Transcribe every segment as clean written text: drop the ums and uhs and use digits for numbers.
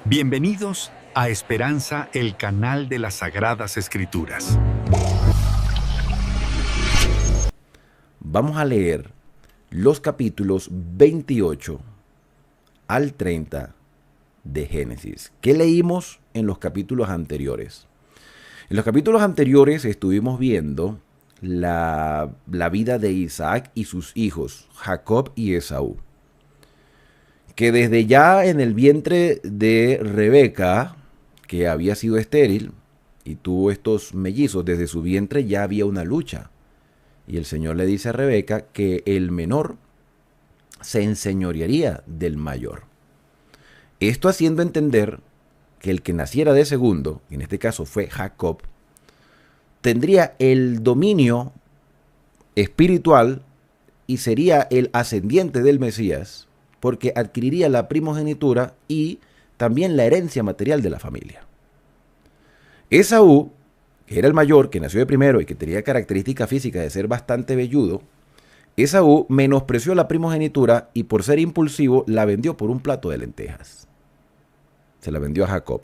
Bienvenidos a Esperanza, el canal de las Sagradas Escrituras. Vamos a leer los capítulos 28 al 30 de Génesis. ¿Qué leímos en los capítulos anteriores? En los capítulos anteriores estuvimos viendo la vida de Isaac y sus hijos, Jacob y Esaú, que desde ya en el vientre de Rebeca, que había sido estéril y tuvo estos mellizos, desde su vientre ya había una lucha. Y el Señor le dice a Rebeca que el menor se enseñorearía del mayor. Esto haciendo entender que el que naciera de segundo, en este caso fue Jacob, tendría el dominio espiritual y sería el ascendiente del Mesías, porque adquiriría la primogenitura y también la herencia material de la familia. Esaú, que era el mayor, que nació de primero y que tenía característica física de ser bastante velludo, Esaú menospreció la primogenitura y por ser impulsivo la vendió por un plato de lentejas. Se la vendió a Jacob.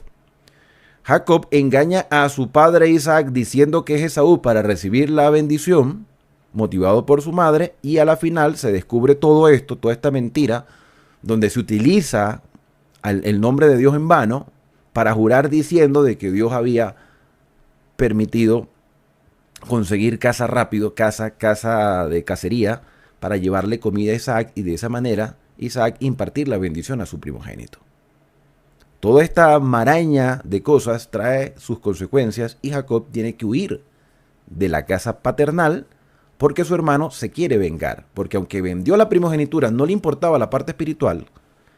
Jacob engaña a su padre Isaac diciendo que es Esaú para recibir la bendición, motivado por su madre, y a la final se descubre todo esto, toda esta mentira, donde se utiliza el nombre de Dios en vano para jurar diciendo de que Dios había permitido conseguir caza rápido, caza de cacería, para llevarle comida a Isaac y de esa manera Isaac impartir la bendición a su primogénito. Toda esta maraña de cosas trae sus consecuencias y Jacob tiene que huir de la casa paternal porque su hermano se quiere vengar, porque aunque vendió la primogenitura no le importaba la parte espiritual,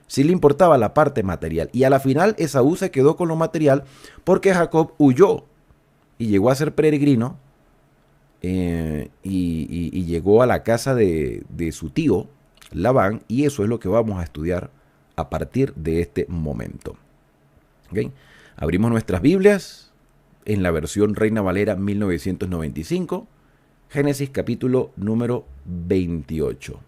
sí le importaba la parte material. Y a la final Esaú se quedó con lo material porque Jacob huyó y llegó a ser peregrino y llegó a la casa de su tío Labán, y eso es lo que vamos a estudiar a partir de este momento. ¿Okay? Abrimos nuestras Biblias en la versión Reina Valera 1995, Génesis capítulo número 28.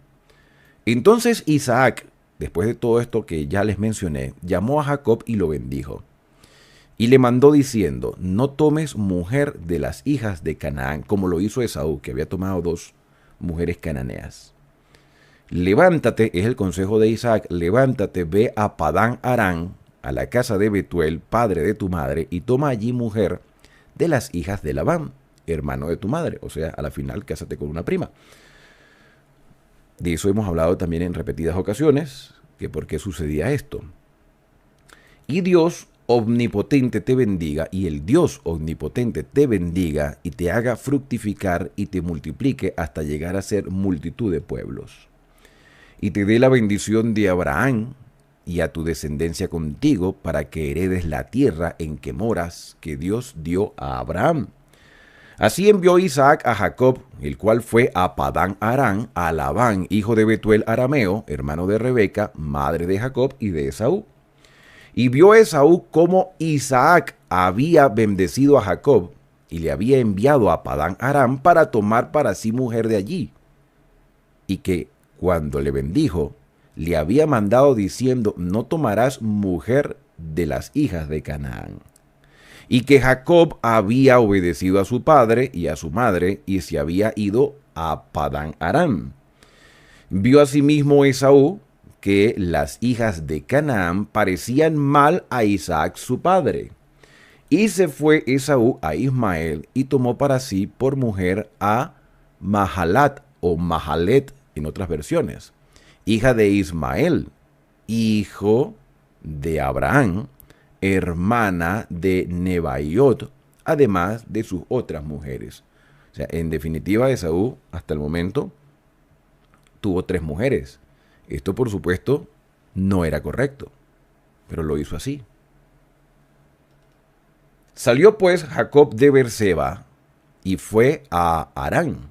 Entonces Isaac, después de todo esto que ya les mencioné, llamó a Jacob y lo bendijo. Y le mandó diciendo: no tomes mujer de las hijas de Canaán, como lo hizo Esaú, que había tomado 2 mujeres cananeas. Levántate, es el consejo de Isaac, levántate, ve a Padán Aram, a la casa de Betuel, padre de tu madre, y toma allí mujer de las hijas de Labán, hermano de tu madre. O sea, a la final, cásate con una prima. De eso hemos hablado también en repetidas ocasiones, que por qué sucedía esto. Y Dios omnipotente te bendiga, y el Dios omnipotente te bendiga, y te haga fructificar, y te multiplique hasta llegar a ser multitud de pueblos. Y te dé la bendición de Abraham, y a tu descendencia contigo, para que heredes la tierra en que moras, que Dios dio a Abraham. Así envió Isaac a Jacob, el cual fue a Padán Aram, a Labán, hijo de Betuel arameo, hermano de Rebeca, madre de Jacob y de Esaú. Y vio Esaú cómo Isaac había bendecido a Jacob y le había enviado a Padán Aram para tomar para sí mujer de allí. Y que cuando le bendijo, le había mandado diciendo: no tomarás mujer de las hijas de Canaán. Y que Jacob había obedecido a su padre y a su madre y se había ido a Padán Aram. Vio asimismo Esaú que las hijas de Canaán parecían mal a Isaac su padre. Y se fue Esaú a Ismael y tomó para sí por mujer a Mahalat o Mahalet en otras versiones, hija de Ismael, hijo de Abraham, hermana de Nebaiot, además de sus otras mujeres. O sea, en definitiva, Esaú hasta el momento tuvo 3 mujeres. Esto, por supuesto, no era correcto, pero lo hizo así. Salió pues Jacob de Beerseba y fue a Harán,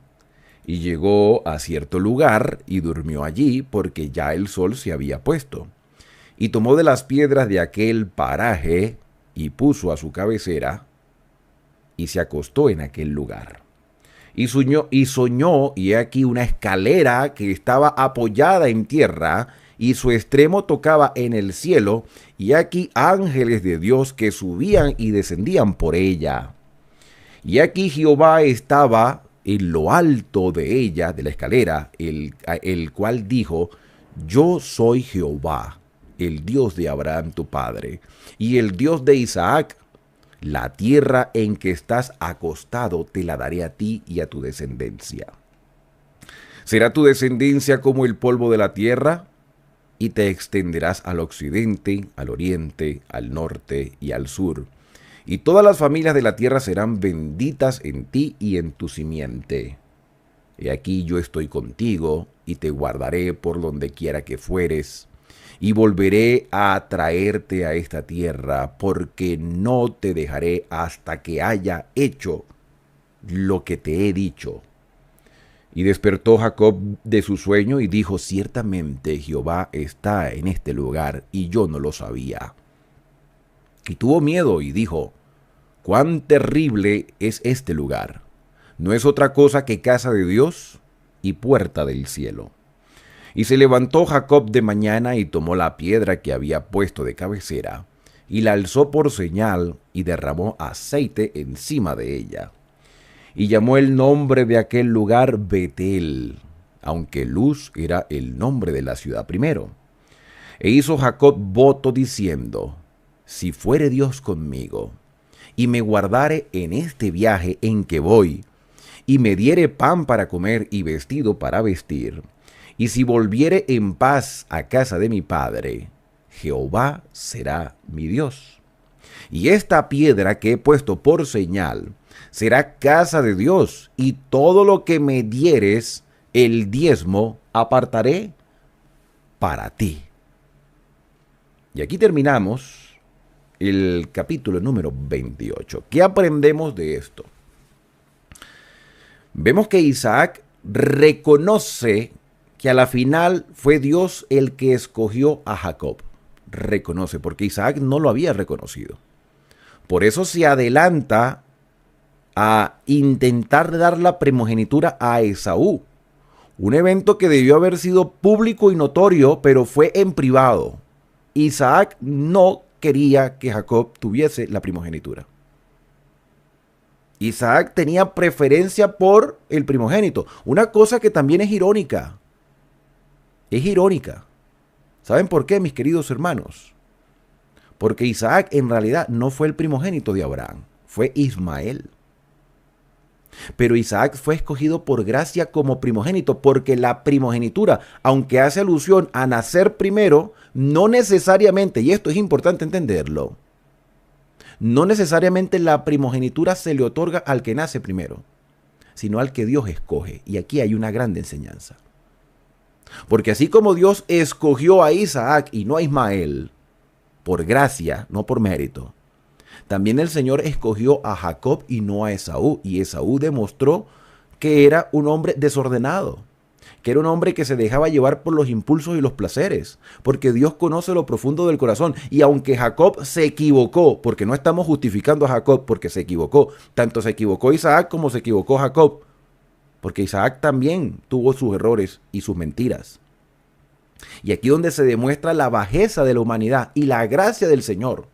y llegó a cierto lugar y durmió allí, porque ya el sol se había puesto. Y tomó de las piedras de aquel paraje y puso a su cabecera y se acostó en aquel lugar. Y soñó, y he aquí una escalera que estaba apoyada en tierra y su extremo tocaba en el cielo, y aquí ángeles de Dios que subían y descendían por ella. Y aquí Jehová estaba en lo alto de ella, de la escalera, el cual dijo: Yo soy Jehová, el Dios de Abraham tu padre, y el Dios de Isaac. La tierra en que estás acostado te la daré a ti y a tu descendencia. Será tu descendencia como el polvo de la tierra, y te extenderás al occidente, al oriente, al norte y al sur. Y todas las familias de la tierra serán benditas en ti y en tu simiente. He aquí yo estoy contigo, y te guardaré por donde quiera que fueres, y volveré a traerte a esta tierra, porque no te dejaré hasta que haya hecho lo que te he dicho. Y despertó Jacob de su sueño y dijo: Ciertamente Jehová está en este lugar, y yo no lo sabía. Y tuvo miedo y dijo: Cuán terrible es este lugar. No es otra cosa que casa de Dios y puerta del cielo. Y se levantó Jacob de mañana y tomó la piedra que había puesto de cabecera, y la alzó por señal, y derramó aceite encima de ella. Y llamó el nombre de aquel lugar Betel, aunque Luz era el nombre de la ciudad primero. E hizo Jacob voto diciendo: Si fuere Dios conmigo, y me guardare en este viaje en que voy, y me diere pan para comer y vestido para vestir, y si volviere en paz a casa de mi padre, Jehová será mi Dios. Y esta piedra que he puesto por señal será casa de Dios, y todo lo que me dieres, el diezmo, apartaré para ti. Y aquí terminamos el capítulo número 28. ¿Qué aprendemos de esto? Vemos que Isaac reconoce que a la final fue Dios el que escogió a Jacob. Reconoce, porque Isaac no lo había reconocido. Por eso se adelanta a intentar dar la primogenitura a Esaú. Un evento que debió haber sido público y notorio, pero fue en privado. Isaac no quería que Jacob tuviese la primogenitura. Isaac tenía preferencia por el primogénito. Una cosa que también es irónica. Es irónica. ¿Saben por qué, mis queridos hermanos? Porque Isaac en realidad no fue el primogénito de Abraham, fue Ismael. Pero Isaac fue escogido por gracia como primogénito, porque la primogenitura, aunque hace alusión a nacer primero, no necesariamente, y esto es importante entenderlo, no necesariamente la primogenitura se le otorga al que nace primero, sino al que Dios escoge. Y aquí hay una gran enseñanza. Porque así como Dios escogió a Isaac y no a Ismael, por gracia, no por mérito, también el Señor escogió a Jacob y no a Esaú. Y Esaú demostró que era un hombre desordenado, que era un hombre que se dejaba llevar por los impulsos y los placeres, porque Dios conoce lo profundo del corazón. Y aunque Jacob se equivocó, porque no estamos justificando a Jacob porque se equivocó, tanto se equivocó Isaac como se equivocó Jacob, porque Isaac también tuvo sus errores y sus mentiras. Y aquí donde se demuestra la bajeza de la humanidad y la gracia del Señor.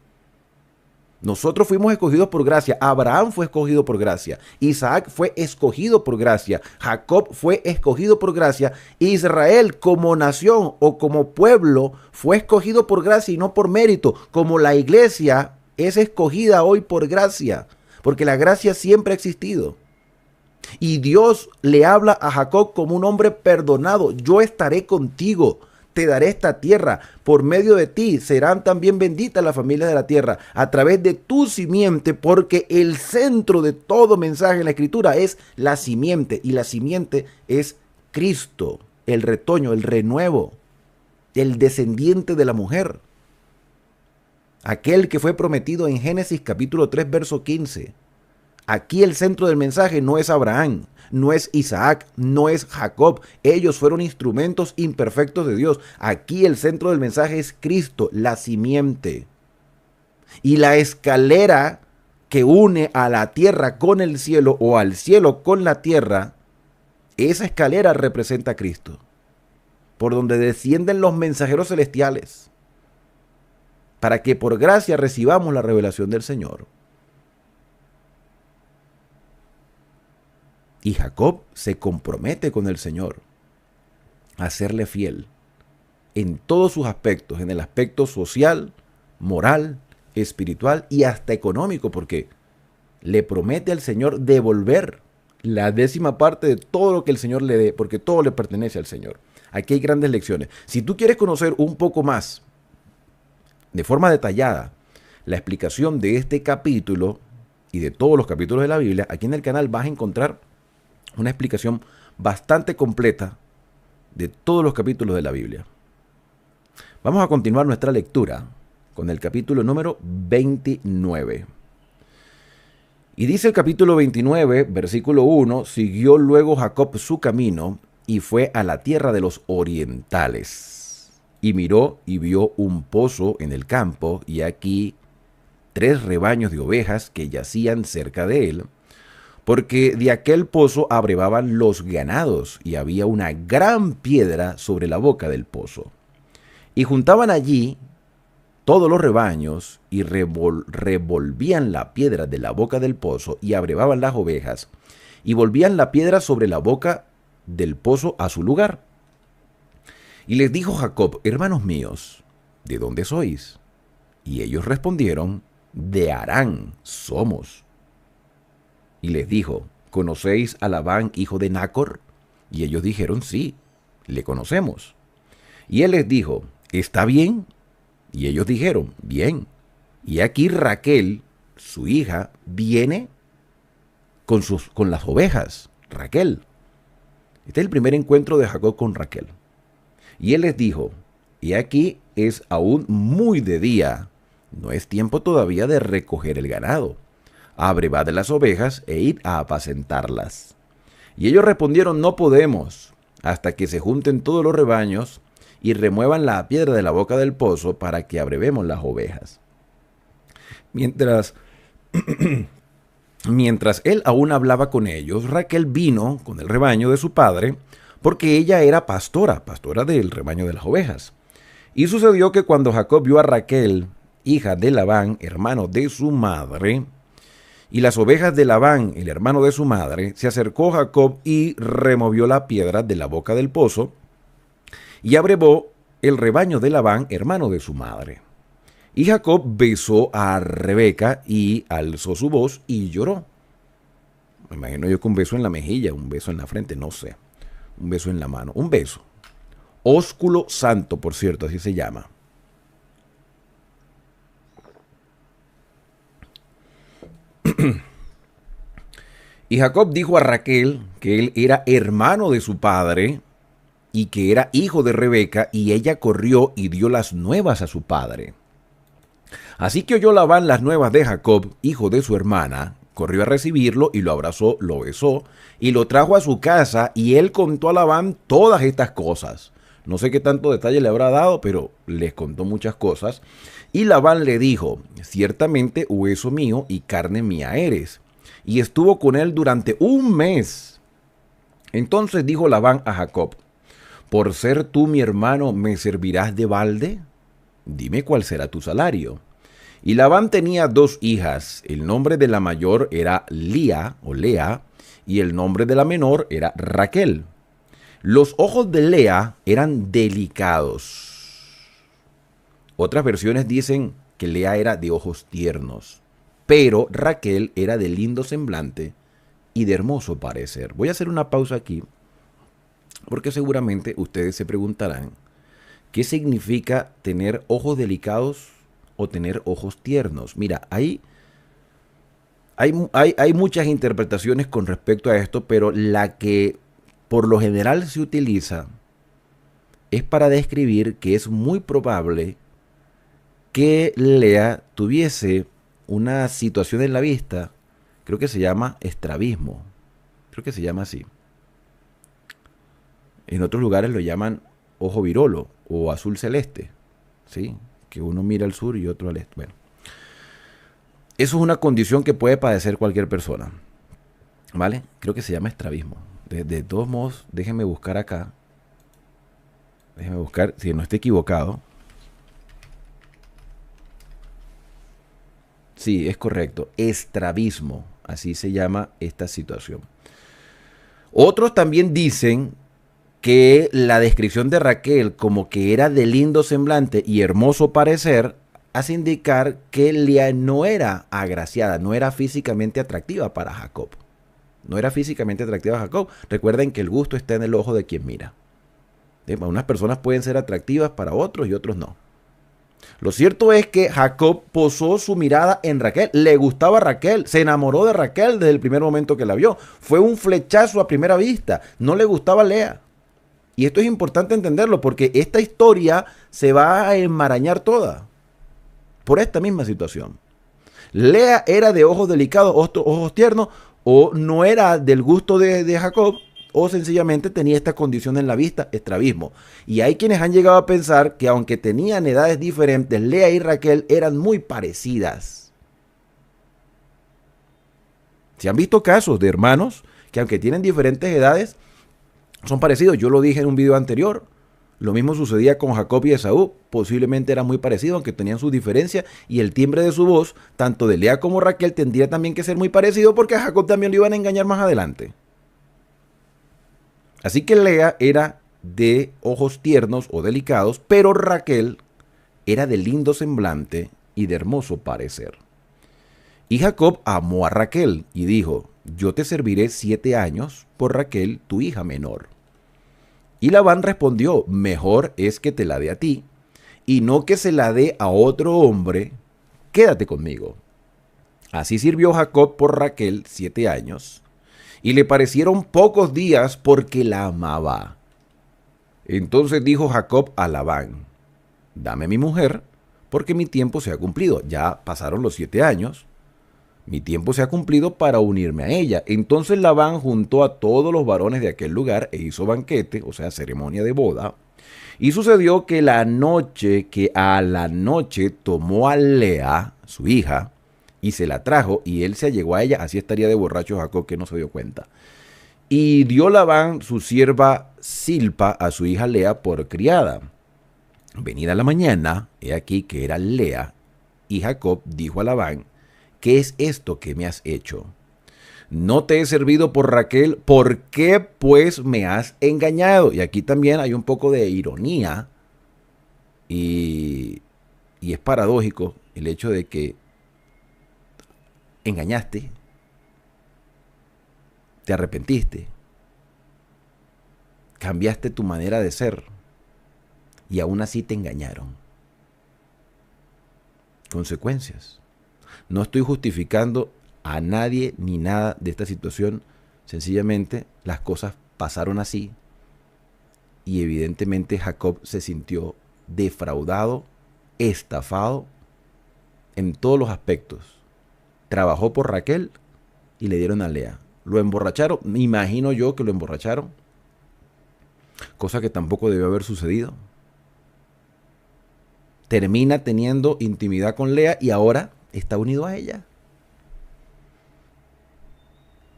Nosotros fuimos escogidos por gracia, Abraham fue escogido por gracia, Isaac fue escogido por gracia, Jacob fue escogido por gracia, Israel como nación o como pueblo fue escogido por gracia y no por mérito, como la iglesia es escogida hoy por gracia, porque la gracia siempre ha existido. Y Dios le habla a Jacob como un hombre perdonado: yo estaré contigo, te daré esta tierra, por medio de ti serán también benditas las familias de la tierra, a través de tu simiente, porque el centro de todo mensaje en la Escritura es la simiente, y la simiente es Cristo, el retoño, el renuevo, el descendiente de la mujer, aquel que fue prometido en Génesis capítulo 3, verso 15. Aquí el centro del mensaje no es Abraham, no es Isaac, no es Jacob. Ellos fueron instrumentos imperfectos de Dios. Aquí el centro del mensaje es Cristo, la simiente. Y la escalera que une a la tierra con el cielo, o al cielo con la tierra, esa escalera representa a Cristo. por donde descienden los mensajeros celestiales, para que por gracia recibamos la revelación del Señor. Y Jacob se compromete con el Señor a serle fiel en todos sus aspectos, en el aspecto social, moral, espiritual y hasta económico, porque le promete al Señor devolver la 10ª parte de todo lo que el Señor le dé, porque todo le pertenece al Señor. Aquí hay grandes lecciones. Si tú quieres conocer un poco más, de forma detallada, la explicación de este capítulo y de todos los capítulos de la Biblia, aquí en el canal vas a encontrar una explicación bastante completa de todos los capítulos de la Biblia. Vamos a continuar nuestra lectura con el capítulo número 29. Y dice el capítulo 29, versículo 1, siguió luego Jacob su camino y fue a la tierra de los orientales. Y miró y vio un pozo en el campo, y aquí 3 rebaños de ovejas que yacían cerca de él, porque de aquel pozo abrevaban los ganados, y había una gran piedra sobre la boca del pozo. Y juntaban allí todos los rebaños, y revolvían la piedra de la boca del pozo, y abrevaban las ovejas, y volvían la piedra sobre la boca del pozo a su lugar. Y les dijo Jacob: hermanos míos, ¿de dónde sois? Y ellos respondieron: de Harán somos. Y les dijo: ¿conocéis a Labán, hijo de Nacor? Y ellos dijeron: sí, le conocemos. Y él les dijo: ¿está bien? Y ellos dijeron: bien. Y aquí Raquel, su hija, viene con las ovejas. Raquel. Este es el primer encuentro de Jacob con Raquel. Y él les dijo: y aquí es aún muy de día, no es tiempo todavía de recoger el ganado. Abrevad las ovejas e id a apacentarlas. Y ellos respondieron: no podemos, hasta que se junten todos los rebaños y remuevan la piedra de la boca del pozo para que abrevemos las ovejas. Mientras él aún hablaba con ellos, Raquel vino con el rebaño de su padre, porque ella era pastora del rebaño de las ovejas. Y sucedió que cuando Jacob vio a Raquel, hija de Labán, hermano de su madre, y las ovejas de Labán, el hermano de su madre, se acercó Jacob y removió la piedra de la boca del pozo, y abrevó el rebaño de Labán, hermano de su madre. Y Jacob besó a Rebeca y alzó su voz y lloró. Me imagino yo que un beso en la mejilla, un beso en la frente, no sé. Un beso en la mano, un beso. Ósculo santo, por cierto, así se llama. Y Jacob dijo a Raquel que él era hermano de su padre y que era hijo de Rebeca, y ella corrió y dio las nuevas a su padre. Así que oyó Labán las nuevas de Jacob, hijo de su hermana, corrió a recibirlo y lo abrazó, lo besó y lo trajo a su casa, y él contó a Labán todas estas cosas. No sé qué tanto detalle le habrá dado, pero les contó muchas cosas. Y Labán le dijo: ciertamente hueso mío y carne mía eres. Y estuvo con él durante un mes. Entonces dijo Labán a Jacob: ¿por ser tú mi hermano me servirás de balde? Dime cuál será tu salario. Y Labán tenía 2 hijas. El nombre de la mayor era Lía o Lea, y el nombre de la menor era Raquel. Los ojos de Lea eran delicados. Otras versiones dicen que Lea era de ojos tiernos, pero Raquel era de lindo semblante y de hermoso parecer. Voy a hacer una pausa aquí, porque seguramente ustedes se preguntarán: ¿qué significa tener ojos delicados o tener ojos tiernos? Mira, hay muchas interpretaciones con respecto a esto, pero la que por lo general se utiliza es para describir que es muy probable que Lea tuviese una situación en la vista, creo que se llama estrabismo, creo que se llama así. En otros lugares lo llaman ojo virolo o azul celeste, ¿sí? Que uno mira al sur y otro al este. Bueno, eso es una condición que puede padecer cualquier persona, ¿vale? Creo que se llama estrabismo. De todos modos, déjenme buscar acá Déjeme buscar, si no estoy equivocado. Sí, es correcto. Estrabismo, así se llama esta situación. Otros también dicen que la descripción de Raquel como que era de lindo semblante y hermoso parecer hace indicar que Lea no era agraciada, no era físicamente atractiva para Jacob. No era físicamente atractiva a Jacob. Recuerden que el gusto está en el ojo de quien mira. Unas personas pueden ser atractivas para otros y otros no. Lo cierto es que Jacob posó su mirada en Raquel, le gustaba Raquel, se enamoró de Raquel desde el primer momento que la vio. Fue un flechazo a primera vista, no le gustaba Lea. Y esto es importante entenderlo porque esta historia se va a enmarañar toda por esta misma situación. Lea era de ojos delicados, ojos tiernos, o no era del gusto de Jacob, o sencillamente tenía esta condición en la vista, estrabismo. Y hay quienes han llegado a pensar que aunque tenían edades diferentes, Lea y Raquel eran muy parecidas. Se han visto casos de hermanos que aunque tienen diferentes edades, son parecidos. Yo lo dije en un video anterior. Lo mismo sucedía con Jacob y Esaú. Posiblemente eran muy parecidos, aunque tenían sus diferencias. Y el timbre de su voz, tanto de Lea como Raquel, tendría también que ser muy parecido porque a Jacob también lo iban a engañar más adelante. Así que Lea era de ojos tiernos o delicados, pero Raquel era de lindo semblante y de hermoso parecer. Y Jacob amó a Raquel y dijo: yo te serviré 7 años por Raquel, tu hija menor. Y Labán respondió: mejor es que te la dé a ti, y no que se la dé a otro hombre. Quédate conmigo. Así sirvió Jacob por Raquel 7 años, y le parecieron pocos días porque la amaba. Entonces dijo Jacob a Labán: dame mi mujer, porque mi tiempo se ha cumplido. Ya pasaron los 7 años. Mi tiempo se ha cumplido para unirme a ella. Entonces Labán juntó a todos los varones de aquel lugar e hizo banquete, o sea, ceremonia de boda. Y sucedió que a la noche tomó a Lea, su hija, y se la trajo, y él se allegó a ella. Así estaría de borracho Jacob, que no se dio cuenta. Y dio Labán su sierva Silpa a su hija Lea por criada. Venida la mañana, he aquí que era Lea, y Jacob dijo a Labán: ¿qué es esto que me has hecho? No te he servido por Raquel, ¿por qué pues me has engañado? Y aquí también hay un poco de ironía y es paradójico el hecho de que engañaste, te arrepentiste, cambiaste tu manera de ser y aún así te engañaron. Consecuencias. No estoy justificando a nadie ni nada de esta situación. Sencillamente las cosas pasaron así y evidentemente Jacob se sintió defraudado, estafado en todos los aspectos. Trabajó por Raquel y le dieron a Lea. Lo emborracharon, me imagino yo que lo emborracharon, cosa que tampoco debió haber sucedido. Termina teniendo intimidad con Lea y ahora está unido a ella.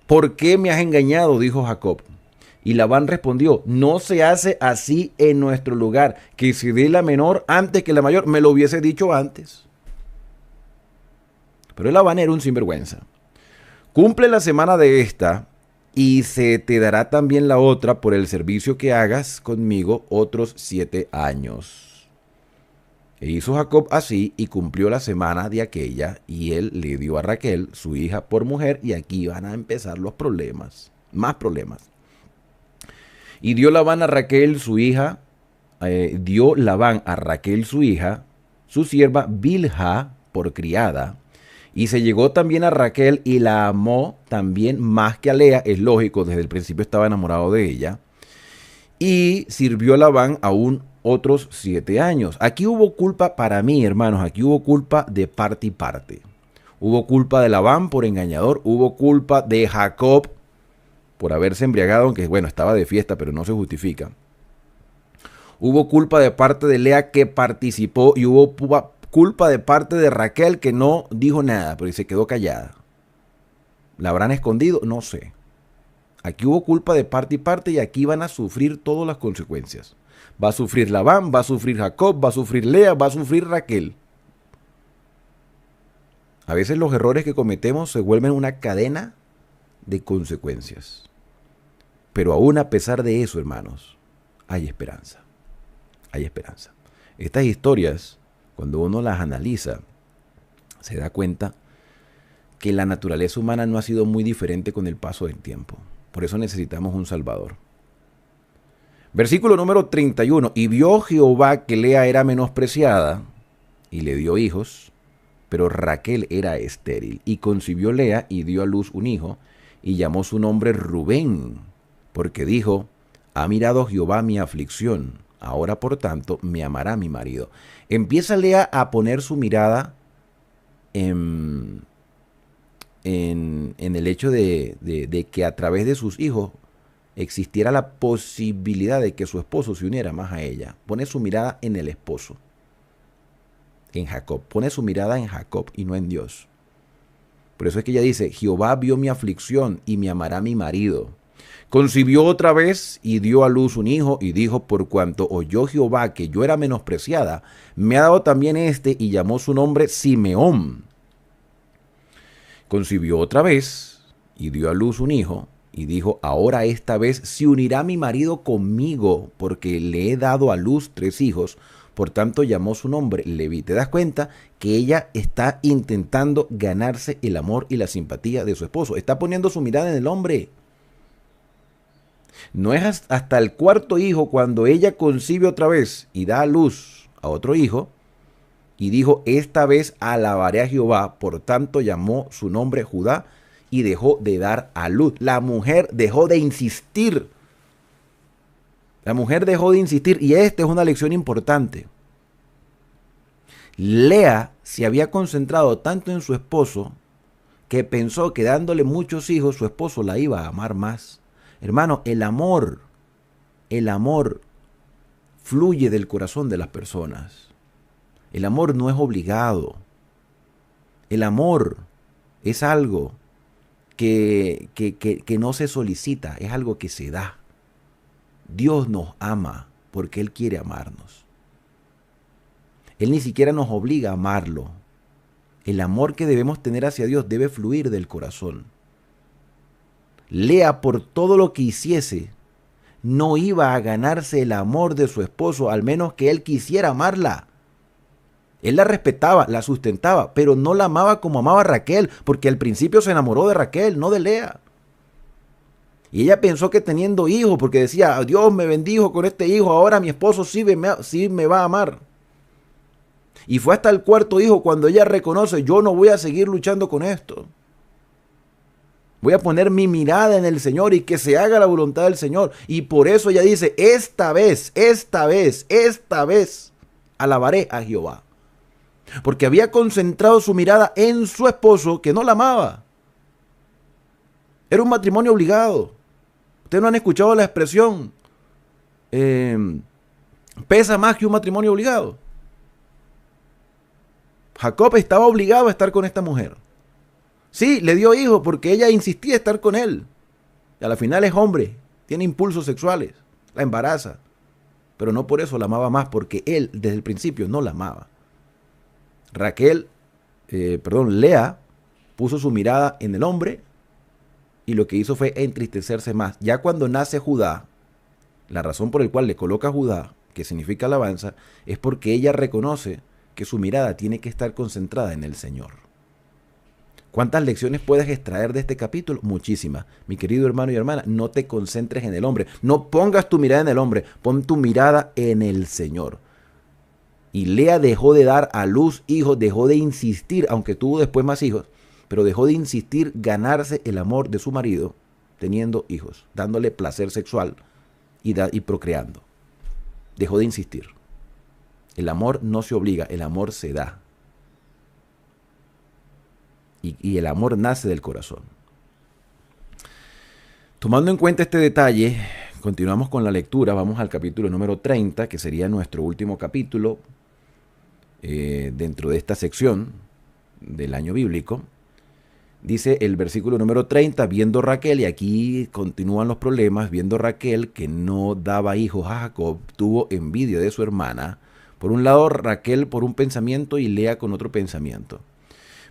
¿Por qué me has engañado?, dijo Jacob. Y Labán respondió: no se hace así en nuestro lugar, que se dé la menor antes que la mayor. Me lo hubiese dicho antes. Pero Labán era un sinvergüenza. Cumple la semana de esta y se te dará también la otra por el servicio que hagas conmigo otros 7 años. E hizo Jacob así y cumplió la semana de aquella, y él le dio a Raquel, su hija, por mujer, y aquí van a empezar los problemas, más problemas. Y dio Labán a Raquel, su hija, su sierva Bilha, por criada, y se llegó también a Raquel y la amó también más que a Lea. Es lógico, desde el principio estaba enamorado de ella. Y sirvió a Labán aún otros 7 años. Aquí hubo culpa para mí, hermanos. Aquí hubo culpa de parte y parte. Hubo culpa de Labán por engañador. Hubo culpa de Jacob por haberse embriagado, aunque bueno, estaba de fiesta, pero no se justifica. Hubo culpa de parte de Lea, que participó, y hubo culpa de parte de Raquel, que no dijo nada, pero se quedó callada. ¿La habrán escondido? No sé. Aquí hubo culpa de parte y parte, y aquí van a sufrir todas las consecuencias. Va a sufrir Labán, va a sufrir Jacob, va a sufrir Lea, va a sufrir Raquel. A veces los errores que cometemos se vuelven una cadena de consecuencias. Pero aún a pesar de eso, hermanos, hay esperanza. Hay esperanza. Estas historias, cuando uno las analiza, se da cuenta que la naturaleza humana no ha sido muy diferente con el paso del tiempo. Por eso necesitamos un Salvador. Versículo número 31. Y vio Jehová que Lea era menospreciada y le dio hijos, pero Raquel era estéril. Y concibió Lea y dio a luz un hijo y llamó su nombre Rubén, porque dijo, ha mirado Jehová mi aflicción, ahora por tanto me amará mi marido. Empieza Lea a poner su mirada en el hecho de que a través de sus hijos existiera la posibilidad de que su esposo se uniera más a ella. Pone su mirada en el esposo, en Jacob. Pone su mirada en Jacob y no en Dios. Por eso es que ella dice, Jehová vio mi aflicción y me amará mi marido. Concibió otra vez y dio a luz un hijo y dijo, por cuanto oyó Jehová que yo era menospreciada, me ha dado también este, y llamó su nombre Simeón. Concibió otra vez y dio a luz un hijo y dijo, ahora esta vez se unirá mi marido conmigo, porque le he dado a luz 3 hijos. Por tanto llamó su nombre Leví. ¿Te das cuenta que ella está intentando ganarse el amor y la simpatía de su esposo? Está poniendo su mirada en el hombre. No es hasta el 4.º hijo cuando ella concibe otra vez y da a luz a otro hijo y dijo, esta vez alabaré a Jehová. Por tanto llamó su nombre Judá y dejó de dar a luz. La mujer dejó de insistir. La mujer dejó de insistir, y esta es una lección importante. Lea se había concentrado tanto en su esposo que pensó que dándole muchos hijos su esposo la iba a amar más. Hermano, el amor fluye del corazón de las personas. El amor no es obligado. El amor es algo que no se solicita, es algo que se da. Dios nos ama porque Él quiere amarnos. Él ni siquiera nos obliga a amarlo. El amor que debemos tener hacia Dios debe fluir del corazón. Lea, por todo lo que hiciese, no iba a ganarse el amor de su esposo, al menos que él quisiera amarla. Él la respetaba, la sustentaba, pero no la amaba como amaba a Raquel, porque al principio se enamoró de Raquel, no de Lea. Y ella pensó que teniendo hijos, porque decía, Dios me bendijo con este hijo, ahora mi esposo sí me va a amar. Y fue hasta el 4.º hijo cuando ella reconoce, yo no voy a seguir luchando con esto. Voy a poner mi mirada en el Señor y que se haga la voluntad del Señor. Y por eso ella dice, esta vez, alabaré a Jehová. Porque había concentrado su mirada en su esposo que no la amaba. Era un matrimonio obligado. Ustedes no han escuchado la expresión, pesa más que un matrimonio obligado. Jacob estaba obligado a estar con esta mujer. Sí, le dio hijos porque ella insistía en estar con él. Y a la final es hombre, tiene impulsos sexuales, la embaraza. Pero no por eso la amaba más, porque él desde el principio no la amaba. Lea puso su mirada en el hombre y lo que hizo fue entristecerse más. Ya cuando nace Judá, la razón por la cual le coloca Judá, que significa alabanza, es porque ella reconoce que su mirada tiene que estar concentrada en el Señor. ¿Cuántas lecciones puedes extraer de este capítulo? Muchísimas. Mi querido hermano y hermana, no te concentres en el hombre. No pongas tu mirada en el hombre. Pon tu mirada en el Señor. Y Lea dejó de dar a luz hijos, dejó de insistir, aunque tuvo después más hijos, pero dejó de insistir ganarse el amor de su marido teniendo hijos, dándole placer sexual y procreando. Dejó de insistir. El amor no se obliga, el amor se da. Y el amor nace del corazón. Tomando en cuenta este detalle, continuamos con la lectura. Vamos al capítulo número 30, que sería nuestro último capítulo dentro de esta sección del año bíblico. Dice el versículo número 30, viendo Raquel, y aquí continúan los problemas, viendo Raquel que no daba hijos a Jacob, tuvo envidia de su hermana. Por un lado, Raquel por un pensamiento y Lea con otro pensamiento.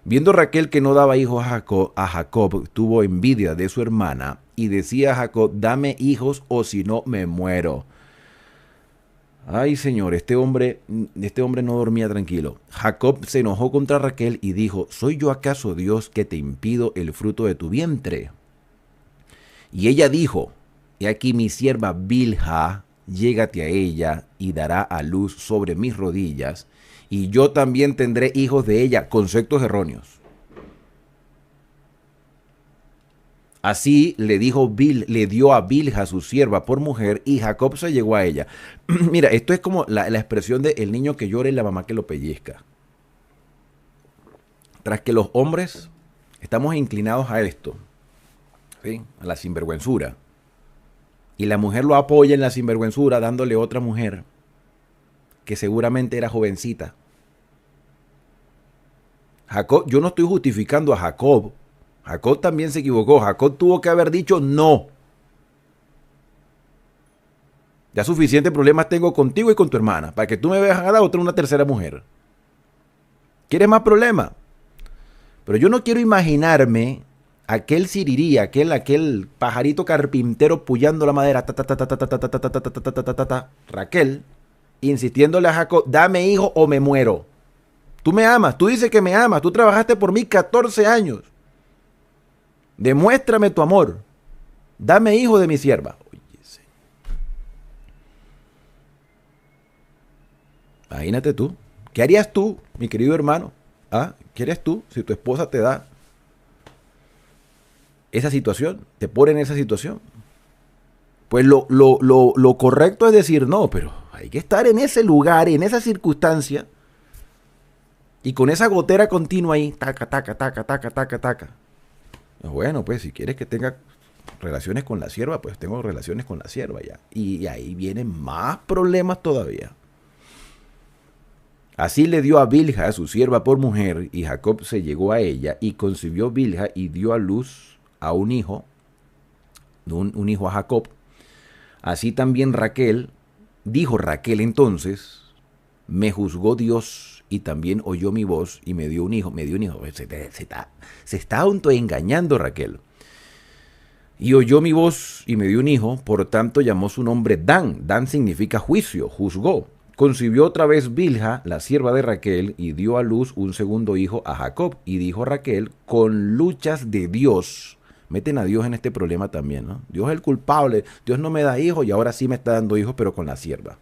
Viendo Raquel que no daba hijos a Jacob, tuvo envidia de su hermana y decía a Jacob, dame hijos o si no me muero. Ay, Señor, este hombre no dormía tranquilo. Jacob se enojó contra Raquel y dijo, ¿soy yo acaso Dios que te impido el fruto de tu vientre? Y ella dijo, he aquí mi sierva Bilha, llégate a ella y dará a luz sobre mis rodillas, y yo también tendré hijos de ella. Conceptos erróneos. Así le dio a Bilha su sierva por mujer y Jacob se llegó a ella. Mira, esto es como la expresión de el niño que llora y la mamá que lo pellizca. Tras que los hombres estamos inclinados a esto, ¿sí? A la sinvergüenzura, y la mujer lo apoya en la sinvergüenzura dándole otra mujer que seguramente era jovencita. Jacob, yo no estoy justificando a Jacob. Jacob también se equivocó. Jacob tuvo que haber dicho no. Ya suficientes problemas tengo contigo y con tu hermana para que tú me veas a dar una tercera mujer. ¿Quieres más problemas? Pero yo no quiero imaginarme aquel sirirí, aquel pajarito carpintero puyando la madera, Raquel, insistiéndole a Jacob, dame hijo o me muero. Tú me amas, tú dices que me amas, tú trabajaste por mí 14 años. Demuéstrame tu amor. Dame hijo de mi sierva. Oye, imagínate tú. ¿Qué harías tú, mi querido hermano? ¿Ah? ¿Qué harías tú si tu esposa te da esa situación? Te pone en esa situación. Pues lo correcto es decir no, pero hay que estar en ese lugar, en esa circunstancia, y con esa gotera continua ahí, taca, taca, taca, taca, taca, taca. Bueno, pues si quieres que tenga relaciones con la sierva, pues tengo relaciones con la sierva ya. Y ahí vienen más problemas todavía. Así le dio a Bilha a su sierva por mujer, y Jacob se llegó a ella, y concibió Bilha y dio a luz a un hijo a Jacob. Así también Raquel, dijo Raquel entonces, me juzgó Dios y también oyó mi voz y me dio un hijo. Se está autoengañando Raquel. Y oyó mi voz y me dio un hijo, por tanto llamó su nombre Dan. Dan significa juicio, juzgó. Concibió otra vez Bilha, la sierva de Raquel, y dio a luz un segundo hijo a Jacob. Y dijo Raquel, con luchas de Dios. Meten a Dios en este problema también, ¿no? Dios es el culpable. Dios no me da hijos y ahora sí me está dando hijos, pero con la sierva.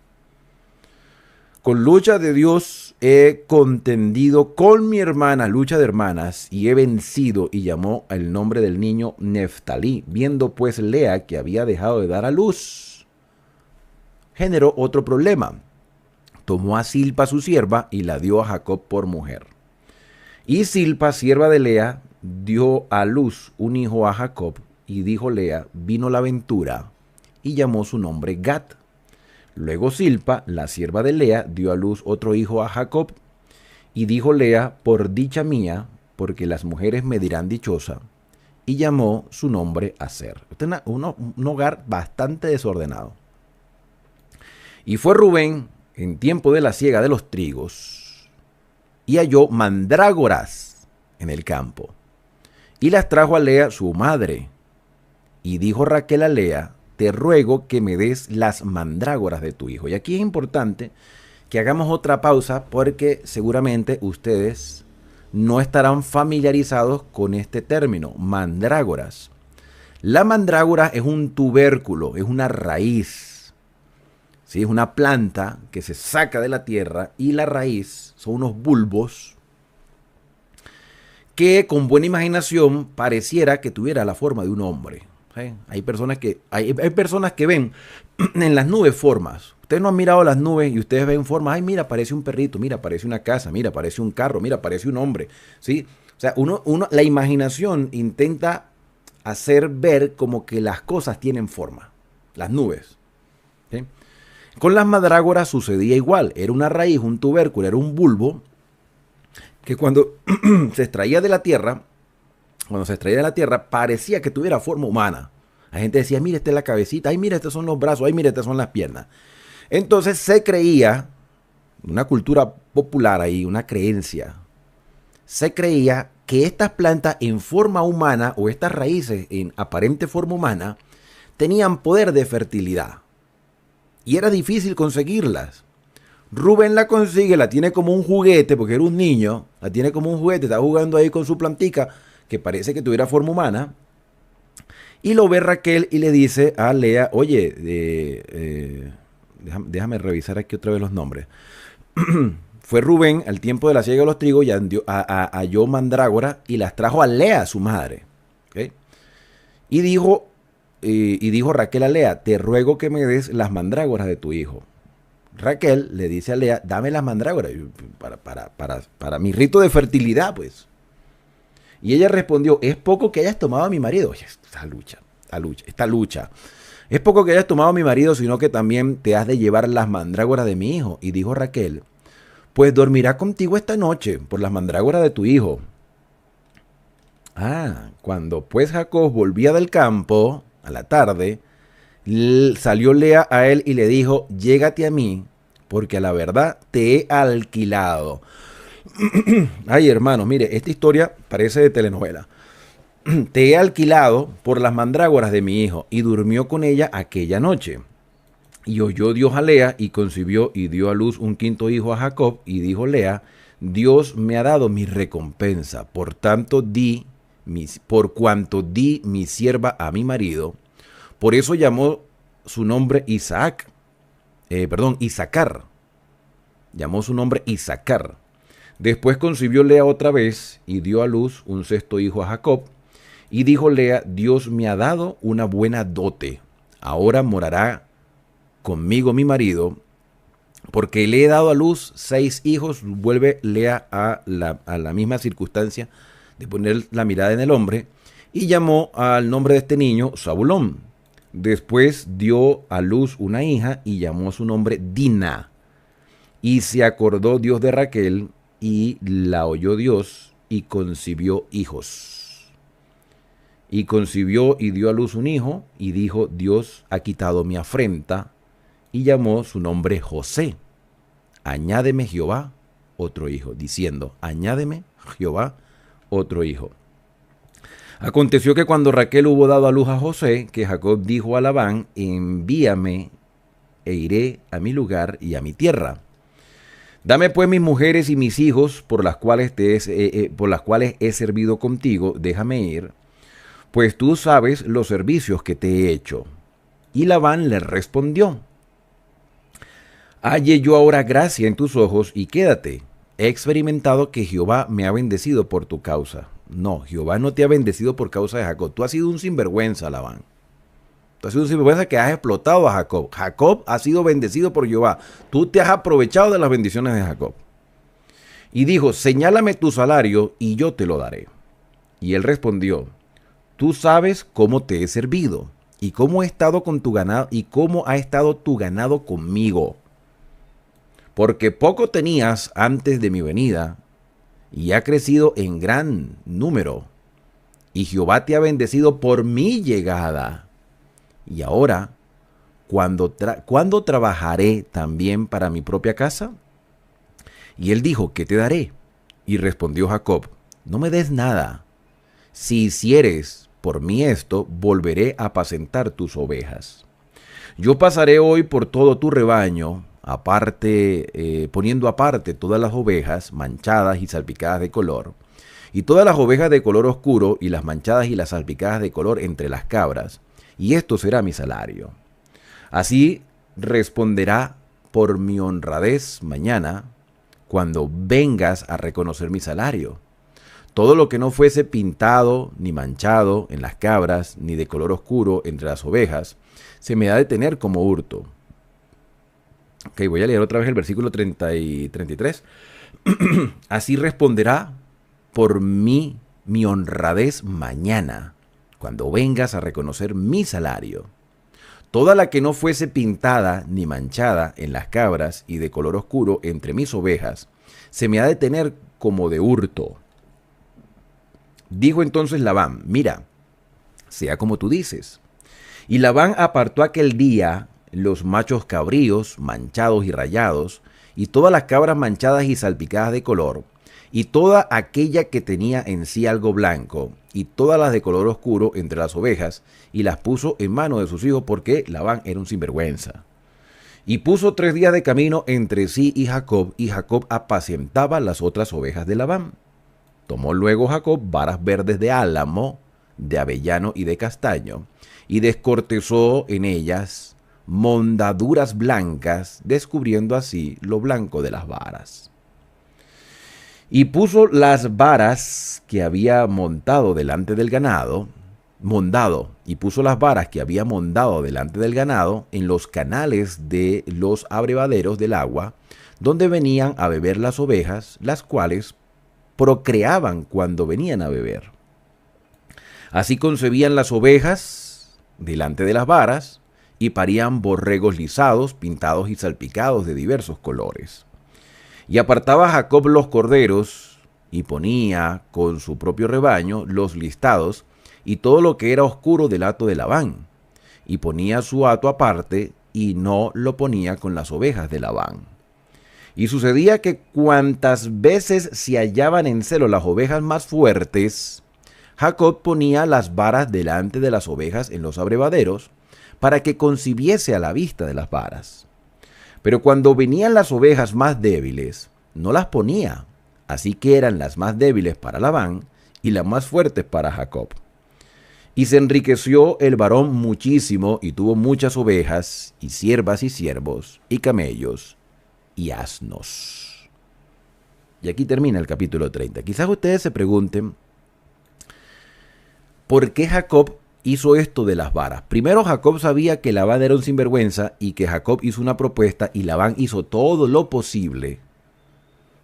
Con lucha de Dios he contendido con mi hermana, lucha de hermanas, y he vencido, y llamó el nombre del niño Neftalí. Viendo pues Lea que había dejado de dar a luz, generó otro problema. Tomó a Silpa su sierva y la dio a Jacob por mujer. Y Silpa, sierva de Lea, dio a luz un hijo a Jacob, y dijo Lea, vino la ventura, y llamó su nombre Gad. Luego Silpa, la sierva de Lea, dio a luz otro hijo a Jacob, y dijo Lea, por dicha mía, porque las mujeres me dirán dichosa, y llamó su nombre Aser. Este es un hogar bastante desordenado. Y fue Rubén en tiempo de la siega de los trigos, y halló mandrágoras en el campo, y las trajo a Lea su madre, y dijo Raquel a Lea, te ruego que me des las mandrágoras de tu hijo. Y aquí es importante que hagamos otra pausa porque seguramente ustedes no estarán familiarizados con este término, mandrágoras. La mandrágora es un tubérculo, es una raíz. ¿Sí? Es una planta que se saca de la tierra y la raíz son unos bulbos que con buena imaginación pareciera que tuviera la forma de un hombre. ¿Sí? Hay personas que ven en las nubes formas. Ustedes no han mirado las nubes y ustedes ven formas. Ay, mira, parece un perrito, mira, parece una casa, mira, parece un carro, mira, parece un hombre. ¿Sí? O sea, la imaginación intenta hacer ver como que las cosas tienen forma. Las nubes. ¿Sí? Con las mandrágoras sucedía igual. Era una raíz, un tubérculo, era un bulbo que cuando se extraía de la tierra cuando se extraía de la tierra, parecía que tuviera forma humana. La gente decía, mira, esta es la cabecita, ay, mira, estos son los brazos, ay, mira, estas son las piernas. Entonces se creía, una cultura popular ahí, una creencia, se creía que estas plantas en forma humana o estas raíces en aparente forma humana tenían poder de fertilidad. Y era difícil conseguirlas. Rubén la consigue, la tiene como un juguete, porque era un niño, la tiene como un juguete, está jugando ahí con su plantica, que parece que tuviera forma humana. Y lo ve Raquel y le dice a Lea, oye, déjame revisar aquí otra vez los nombres. Fue Rubén al tiempo de la siega de los trigos y halló mandrágora y las trajo a Lea, su madre. ¿Okay? Y dijo Raquel a Lea, te ruego que me des las mandrágoras de tu hijo. Raquel le dice a Lea, dame las mandrágoras para mi rito de fertilidad, pues. Y ella respondió, es poco que hayas tomado a mi marido. Oye, esta lucha. Es poco que hayas tomado a mi marido, sino que también te has de llevar las mandrágoras de mi hijo. Y dijo Raquel, pues dormirá contigo esta noche por las mandrágoras de tu hijo. Cuando pues Jacob volvía del campo a la tarde, salió Lea a él y le dijo, llégate a mí, porque a la verdad te he alquilado. Ay, hermanos, mire, esta historia parece de telenovela. Te he alquilado por las mandrágoras de mi hijo, y durmió con ella aquella noche. Y oyó Dios a Lea, y concibió y dio a luz un quinto hijo a Jacob, y dijo Lea, Dios me ha dado mi recompensa, por cuanto di mi sierva a mi marido. Por eso llamó su nombre Isaacar. Llamó su nombre Isaacar. Después concibió Lea otra vez y dio a luz un sexto hijo a Jacob. Y dijo Lea, Dios me ha dado una buena dote. Ahora morará conmigo mi marido, porque le he dado a luz 6 hijos. Vuelve Lea a la misma circunstancia de poner la mirada en el hombre. Y llamó al nombre de este niño Zabulón. Después dio a luz una hija y llamó su nombre Dina. Y se acordó Dios de Raquel y la oyó Dios y concibió hijos. Y concibió y dio a luz un hijo y dijo, Dios ha quitado mi afrenta, y llamó su nombre José. Añádeme Jehová otro hijo, diciendo, añádeme Jehová otro hijo. Aconteció que cuando Raquel hubo dado a luz a José, que Jacob dijo a Labán, envíame e iré a mi lugar y a mi tierra. Dame pues mis mujeres y mis hijos, por las cuales he servido contigo, déjame ir, pues tú sabes los servicios que te he hecho. Y Labán le respondió, halle yo ahora gracia en tus ojos y quédate. He experimentado que Jehová me ha bendecido por tu causa. No, Jehová no te ha bendecido por causa de Jacob. Tú has sido un sinvergüenza, Labán. Tú has sido un sinvergüenza que has explotado a Jacob. Jacob ha sido bendecido por Jehová. Tú te has aprovechado de las bendiciones de Jacob. Y dijo, señálame tu salario y yo te lo daré. Y él respondió, tú sabes cómo te he servido y cómo he estado con tu ganado y cómo ha estado tu ganado conmigo. Porque poco tenías antes de mi venida y ha crecido en gran número. Y Jehová te ha bendecido por mi llegada. Y ahora, ¿cuándo trabajaré también para mi propia casa? Y él dijo, ¿qué te daré? Y respondió Jacob, no me des nada. Si hicieres por mí esto, volveré a apacentar tus ovejas. Yo pasaré hoy por todo tu rebaño, poniendo aparte todas las ovejas manchadas y salpicadas de color, y todas las ovejas de color oscuro, y las manchadas y las salpicadas de color entre las cabras, y esto será mi salario. Así responderá por mi honradez mañana, cuando vengas a reconocer mi salario. Todo lo que no fuese pintado ni manchado en las cabras, ni de color oscuro entre las ovejas, se me ha de tener como hurto. Ok, voy a leer otra vez el versículo 30 y 33. Así responderá por mí mi honradez mañana, cuando vengas a reconocer mi salario. Toda la que no fuese pintada ni manchada en las cabras y de color oscuro entre mis ovejas, se me ha de tener como de hurto. Dijo entonces Labán: mira, sea como tú dices. Y Labán apartó aquel día los machos cabríos manchados y rayados, y todas las cabras manchadas y salpicadas de color, y toda aquella que tenía en sí algo blanco, y todas las de color oscuro entre las ovejas, y las puso en manos de sus hijos, porque Labán era un sinvergüenza. Y puso 3 días de camino entre sí y Jacob apacientaba las otras ovejas de Labán. Tomó luego Jacob varas verdes de álamo, de avellano y de castaño, y descortezó en ellas mondaduras blancas, descubriendo así lo blanco de las varas. Y puso las varas que había montado delante del ganado, y puso las varas que había montado delante del ganado en los canales de los abrevaderos del agua, donde venían a beber las ovejas, las cuales procreaban cuando venían a beber. Así concebían las ovejas delante de las varas, y parían borregos lisados, pintados y salpicados de diversos colores. Y apartaba Jacob los corderos, y ponía con su propio rebaño los listados, y todo lo que era oscuro del hato de Labán, y ponía su hato aparte, y no lo ponía con las ovejas de Labán. Y sucedía que cuantas veces se hallaban en celo las ovejas más fuertes, Jacob ponía las varas delante de las ovejas en los abrevaderos, para que concibiese a la vista de las varas. Pero cuando venían las ovejas más débiles, no las ponía, así que eran las más débiles para Labán y las más fuertes para Jacob. Y se enriqueció el varón muchísimo, y tuvo muchas ovejas, y siervas y siervos, y camellos, y asnos. Y aquí termina el capítulo 30. Quizás ustedes se pregunten, ¿por qué Jacob hizo esto de las varas? Primero, Jacob sabía que Labán era un sinvergüenza, y que Jacob hizo una propuesta, y Labán hizo todo lo posible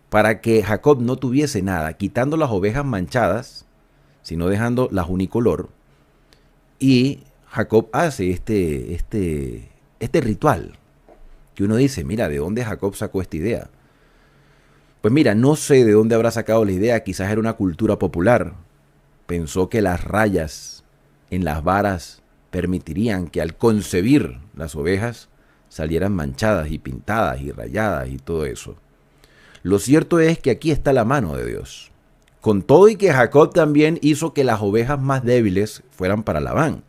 para que Jacob no tuviese nada, quitando las ovejas manchadas, sino dejando las unicolor. Y Jacob hace este ritual, que uno dice, mira, ¿de dónde Jacob sacó esta idea? Pues mira, no sé de dónde habrá sacado la idea, quizás era una cultura popular. Pensó que las rayas en las varas permitirían que al concebir las ovejas salieran manchadas y pintadas y rayadas y todo eso. Lo cierto es que aquí está la mano de Dios. Con todo y que Jacob también hizo que las ovejas más débiles fueran para Labán.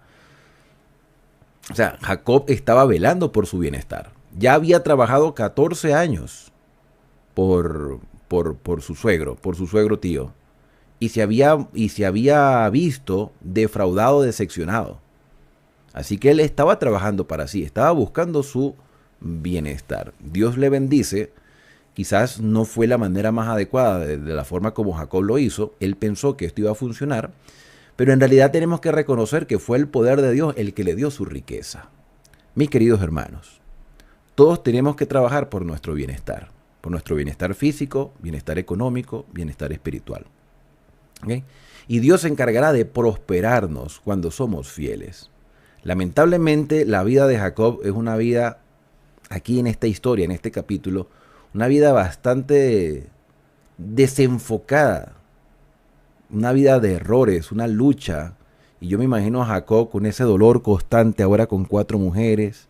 O sea, Jacob estaba velando por su bienestar. Ya había trabajado 14 años por su suegro tío. Y se había visto defraudado, decepcionado. Así que él estaba trabajando para sí, estaba buscando su bienestar. Dios le bendice. Quizás no fue la manera más adecuada de la forma como Jacob lo hizo. Él pensó que esto iba a funcionar, pero en realidad tenemos que reconocer que fue el poder de Dios el que le dio su riqueza. Mis queridos hermanos, todos tenemos que trabajar por nuestro bienestar físico, bienestar económico, bienestar espiritual. ¿Okay? Y Dios se encargará de prosperarnos cuando somos fieles. Lamentablemente, la vida de Jacob es una vida, aquí en esta historia, en este capítulo, una vida bastante desenfocada, una vida de errores, una lucha. Y yo me imagino a Jacob con ese dolor constante ahora con 4 mujeres.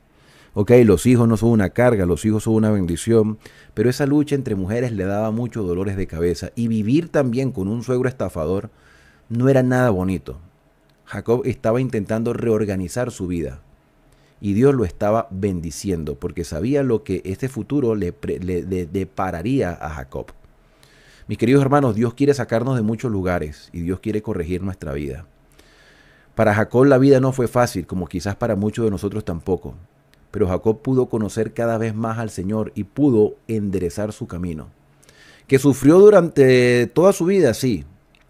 Ok, los hijos no son una carga, los hijos son una bendición, pero esa lucha entre mujeres le daba muchos dolores de cabeza. Y vivir también con un suegro estafador no era nada bonito. Jacob estaba intentando reorganizar su vida. Y Dios lo estaba bendiciendo porque sabía lo que este futuro le depararía a Jacob. Mis queridos hermanos, Dios quiere sacarnos de muchos lugares y Dios quiere corregir nuestra vida. Para Jacob la vida no fue fácil, como quizás para muchos de nosotros tampoco. Pero Jacob pudo conocer cada vez más al Señor y pudo enderezar su camino. Que sufrió durante toda su vida, sí,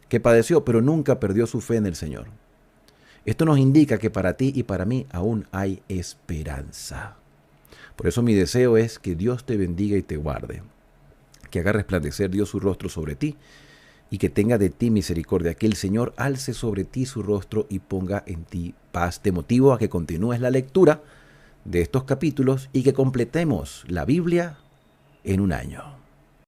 que padeció, pero nunca perdió su fe en el Señor. Esto nos indica que para ti y para mí aún hay esperanza. Por eso mi deseo es que Dios te bendiga y te guarde, que haga resplandecer Dios su rostro sobre ti y que tenga de ti misericordia, que el Señor alce sobre ti su rostro y ponga en ti paz. Te motivo a que continúes la lectura de estos capítulos y que completemos la Biblia en un año.